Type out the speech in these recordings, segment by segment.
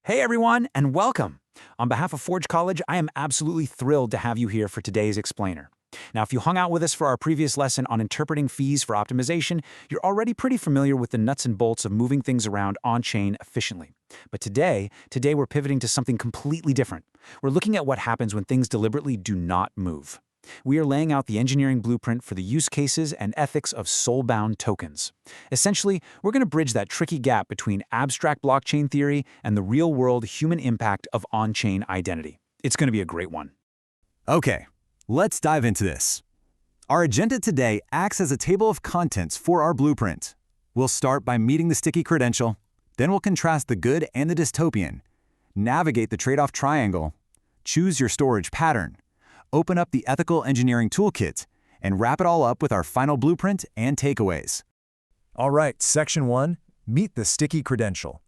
Hey everyone, and welcome! On behalf of Forge College, I am absolutely thrilled to have you here for today's explainer. Now, if you hung out with us for our previous lesson on interpreting fees for optimization, you're already pretty familiar with the nuts and bolts of moving things around on-chain efficiently. But today we're pivoting to something completely different. We're looking at what happens when things deliberately do not move. We are laying out the engineering blueprint for the use cases and ethics of soulbound tokens. Essentially, we're going to bridge that tricky gap between abstract blockchain theory and the real-world human impact of on-chain identity. It's going to be a great one. Okay, let's dive into this. Our agenda today acts as a table of contents for our blueprint. We'll start by meeting the sticky credential, then we'll contrast the good and the dystopian, navigate the trade-off triangle, choose your storage pattern, open up the ethical engineering toolkit, and wrap it all up with our final blueprint and takeaways. All right, Section 1, meet the sticky credential.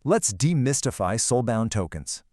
Let's demystify soulbound tokens.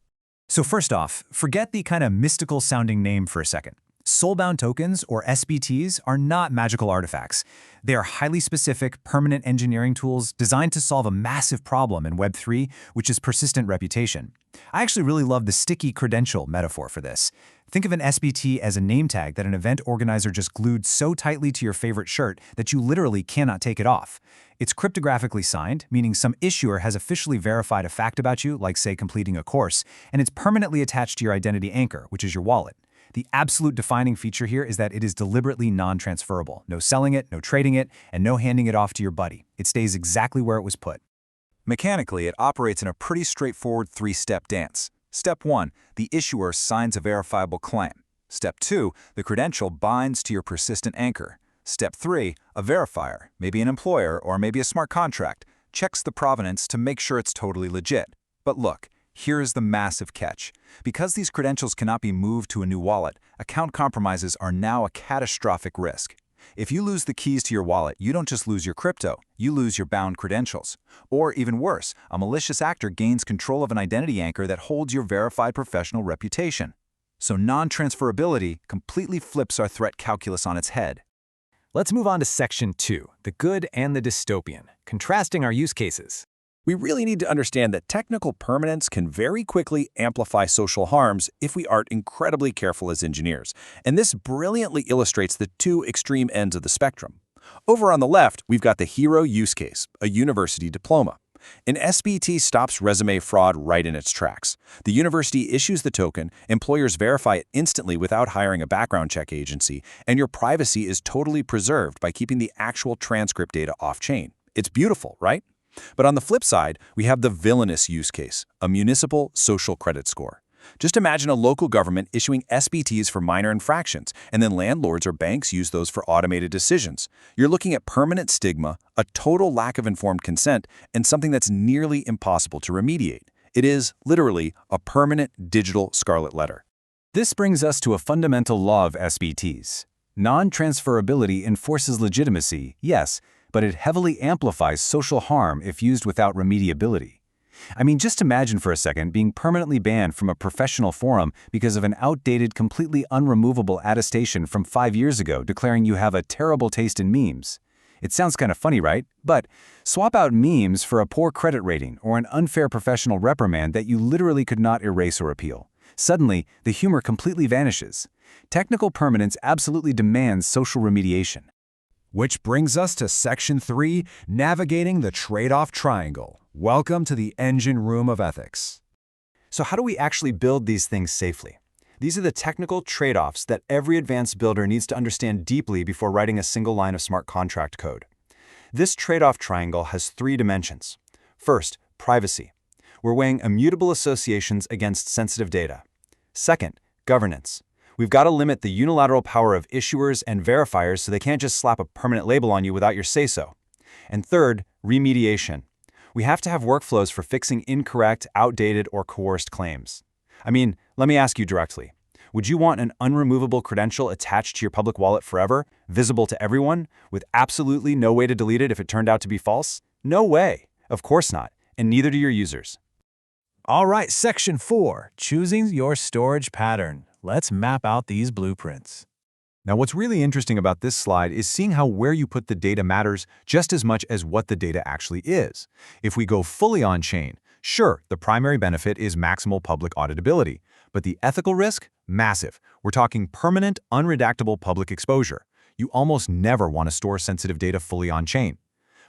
So first off, forget the kind of mystical-sounding name for a second. Soulbound tokens, or SBTs, are not magical artifacts. They are highly specific, permanent engineering tools designed to solve a massive problem in Web3, which is persistent reputation. I actually really love the sticky credential metaphor for this. Think of an SBT as a name tag that an event organizer just glued so tightly to your favorite shirt that you literally cannot take it off. It's cryptographically signed, meaning some issuer has officially verified a fact about you, like say completing a course, and it's permanently attached to your identity anchor, which is your wallet. The absolute defining feature here is that it is deliberately non-transferable. No selling it, no trading it, and no handing it off to your buddy. It stays exactly where it was put. Mechanically, it operates in a pretty straightforward three-step dance. Step 1, the issuer signs a verifiable claim. Step 2, the credential binds to your persistent anchor. Step 3, a verifier, maybe an employer or maybe a smart contract, checks the provenance to make sure it's totally legit. But look, here's the massive catch. Because these credentials cannot be moved to a new wallet, account compromises are now a catastrophic risk. If you lose the keys to your wallet, you don't just lose your crypto, you lose your bound credentials. Or even worse, a malicious actor gains control of an identity anchor that holds your verified professional reputation. So non-transferability completely flips our threat calculus on its head. Let's move on to Section 2, the good and the dystopian, contrasting our use cases. We really need to understand that technical permanence can very quickly amplify social harms if we aren't incredibly careful as engineers. And this brilliantly illustrates the two extreme ends of the spectrum. Over on the left, we've got the hero use case, a university diploma. An SBT stops resume fraud right in its tracks. The university issues the token, employers verify it instantly without hiring a background check agency, and your privacy is totally preserved by keeping the actual transcript data off-chain. It's beautiful, right? But on the flip side, we have the villainous use case, a municipal social credit score. Just imagine a local government issuing SBTs for minor infractions, and then landlords or banks use those for automated decisions. You're looking at permanent stigma, a total lack of informed consent, and something that's nearly impossible to remediate. It is, literally, a permanent digital scarlet letter. This brings us to a fundamental law of SBTs. Non-transferability enforces legitimacy, yes, but it heavily amplifies social harm if used without remediability. I mean, just imagine for a second being permanently banned from a professional forum because of an outdated, completely unremovable attestation from 5 years ago declaring you have a terrible taste in memes. It sounds kind of funny, right? But swap out memes for a poor credit rating or an unfair professional reprimand that you literally could not erase or appeal. Suddenly, the humor completely vanishes. Technical permanence absolutely demands social remediation. Which brings us to Section 3, navigating the trade-off triangle. Welcome to the engine room of ethics. So how do we actually build these things safely? These are the technical trade-offs that every advanced builder needs to understand deeply before writing a single line of smart contract code. This trade-off triangle has 3 dimensions. First, privacy. We're weighing immutable associations against sensitive data. Second, governance. We've got to limit the unilateral power of issuers and verifiers so they can't just slap a permanent label on you without your say-so. And third, remediation. We have to have workflows for fixing incorrect, outdated, or coerced claims. I mean, let me ask you directly. Would you want an unremovable credential attached to your public wallet forever, visible to everyone, with absolutely no way to delete it if it turned out to be false? No way. Of course not. And neither do your users. All right, Section 4, choosing your storage pattern. Let's map out these blueprints. Now, what's really interesting about this slide is seeing how where you put the data matters just as much as what the data actually is. If we go fully on-chain, Sure, the primary benefit is maximal public auditability, but the ethical risk? Massive. We're talking permanent, unredactable public exposure. You almost never want to store sensitive data fully on-chain.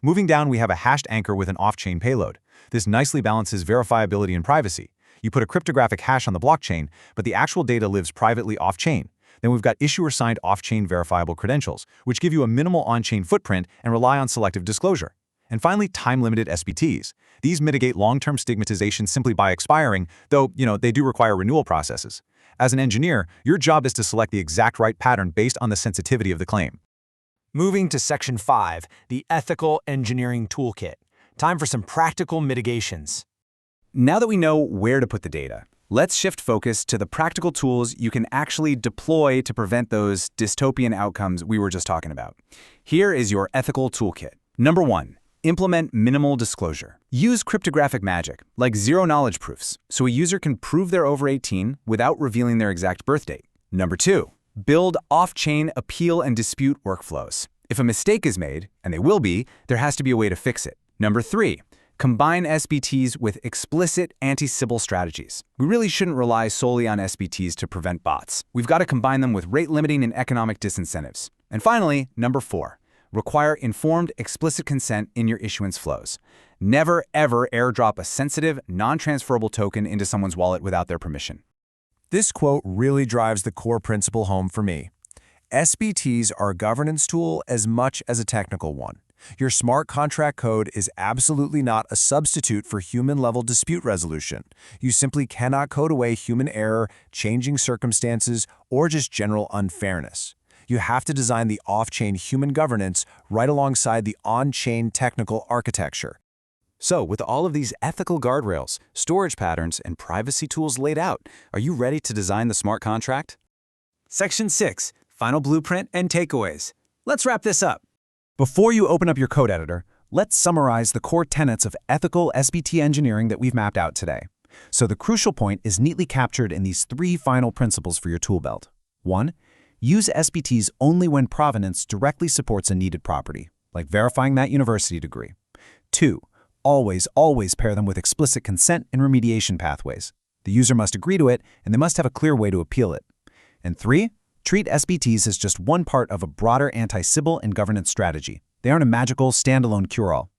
Moving down, we have a hashed anchor with an off-chain payload. This nicely balances verifiability and privacy. You put a cryptographic hash on the blockchain, but the actual data lives privately off-chain. Then we've got issuer-signed off-chain verifiable credentials, which give you a minimal on-chain footprint and rely on selective disclosure. And finally, time-limited SBTs. These mitigate long-term stigmatization simply by expiring, though, they do require renewal processes. As an engineer, your job is to select the exact right pattern based on the sensitivity of the claim. Moving to Section 5, the Ethical Engineering Toolkit. Time for some practical mitigations. Now that we know where to put the data, let's shift focus to the practical tools you can actually deploy to prevent those dystopian outcomes we were just talking about. Here is your ethical toolkit. Number 1. Implement minimal disclosure. Use cryptographic magic, like zero-knowledge proofs, so a user can prove they're over 18 without revealing their exact birth date. Number 2. Build off-chain appeal and dispute workflows. If a mistake is made, and they will be, there has to be a way to fix it. Number 3. Combine SBTs with explicit anti-Sybil strategies. We really shouldn't rely solely on SBTs to prevent bots. We've got to combine them with rate limiting and economic disincentives. And finally, number 4. Require informed, explicit consent in your issuance flows. Never, ever airdrop a sensitive, non-transferable token into someone's wallet without their permission. This quote really drives the core principle home for me. SBTs are a governance tool as much as a technical one. Your smart contract code is absolutely not a substitute for human-level dispute resolution. You simply cannot code away human error, changing circumstances, or just general unfairness. You have to design the off-chain human governance right alongside the on-chain technical architecture. So, with all of these ethical guardrails, storage patterns, and privacy tools laid out, are you ready to design the smart contract? Section 6. Final blueprint and takeaways. Let's wrap this up. Before you open up your code editor, let's summarize the core tenets of ethical SBT engineering that we've mapped out today. So the crucial point is neatly captured in these 3 final principles for your tool belt. 1. Use SBTs only when provenance directly supports a needed property, like verifying that university degree. 2. Always pair them with explicit consent and remediation pathways. The user must agree to it, and they must have a clear way to appeal it. And 3. Treat SBTs as just one part of a broader anti-Sybil and governance strategy. They aren't a magical, standalone cure-all.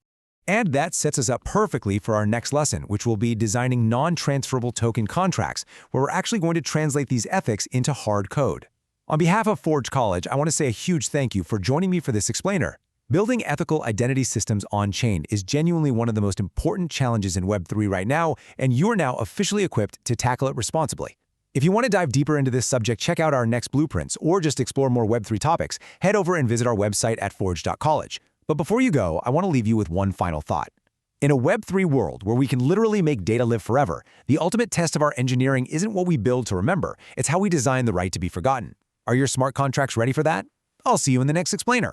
And that sets us up perfectly for our next lesson, which will be designing non-transferable token contracts, where we're actually going to translate these ethics into hard code. On behalf of Forge College, I want to say a huge thank you for joining me for this explainer. Building ethical identity systems on-chain is genuinely one of the most important challenges in Web3 right now, and you're now officially equipped to tackle it responsibly. If you want to dive deeper into this subject, check out our next blueprints, or just explore more Web3 topics, head over and visit our website at forge.college. But before you go, I want to leave you with one final thought. In a Web3 world where we can literally make data live forever, the ultimate test of our engineering isn't what we build to remember, it's how we design the right to be forgotten. Are your smart contracts ready for that? I'll see you in the next explainer.